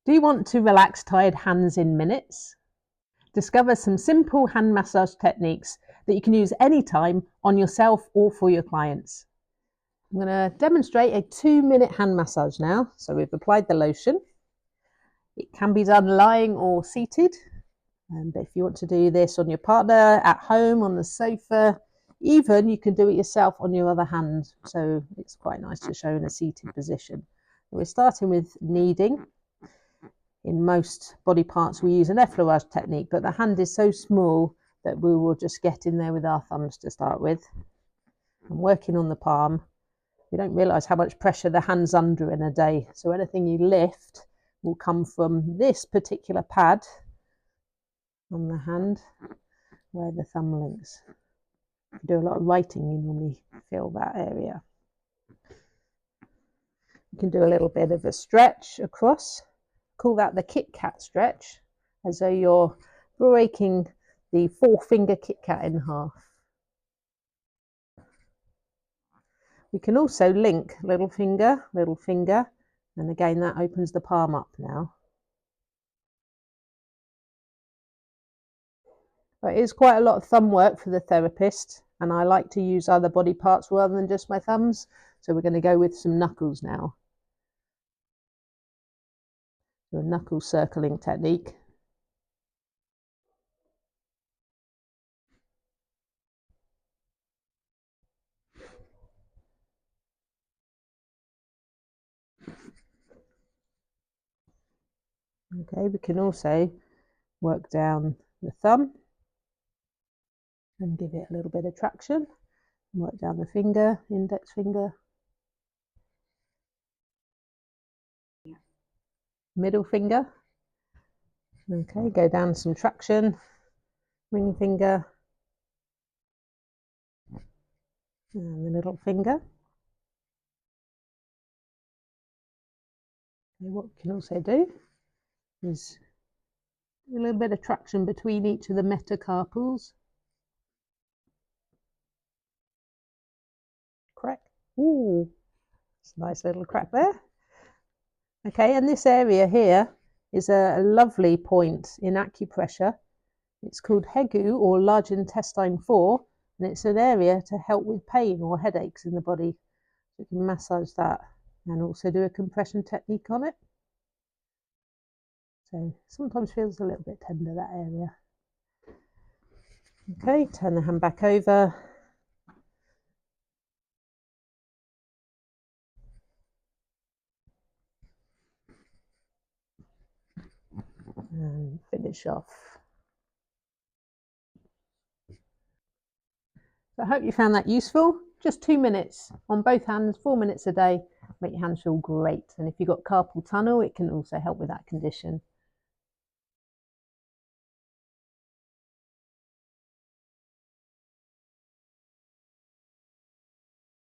Do you want to relax tired hands in minutes? Discover some simple hand massage techniques that you can use anytime on yourself or for your clients. I'm going to demonstrate a 2-minute hand massage now. So we've applied the lotion. It can be done lying or seated. But if you want to do this on your partner, at home, on the sofa, even you can do it yourself on your other hand. So it's quite nice to show in a seated position. We're starting with kneading. In most body parts, we use an effleurage technique, but the hand is so small that we will just get in there with our thumbs to start with. I'm working on the palm. You don't realise how much pressure the hand's under in a day. So anything you lift will come from this particular pad on the hand where the thumb links. If you do a lot of writing, you normally feel that area. You can do a little bit of a stretch across. Call that the Kit Kat stretch, as though you're breaking the 4-finger Kit Kat in half. We can also link little finger, and again that opens the palm up now. But it is quite a lot of thumb work for the therapist, and I like to use other body parts rather than just my thumbs, so we're going to go with some knuckles now. A knuckle circling technique. Okay, we can also work down the thumb and give it a little bit of traction. Work down the finger, index finger, middle finger. Okay, go down some traction, ring finger, and the little finger. Okay, what we can also do is a little bit of traction between each of the metacarpals. Crack. Ooh, it's a nice little crack there. Okay, and this area here is a lovely point in acupressure. It's called Hegu, or large intestine 4, and it's an area to help with pain or headaches in the body. So you can massage that and also do a compression technique on it. So sometimes feels a little bit tender, that area. Okay, turn the hand back over. And finish off. So I hope you found that useful. Just 2 minutes on both hands, 4 minutes a day. Make your hands feel great. And if you've got carpal tunnel, it can also help with that condition.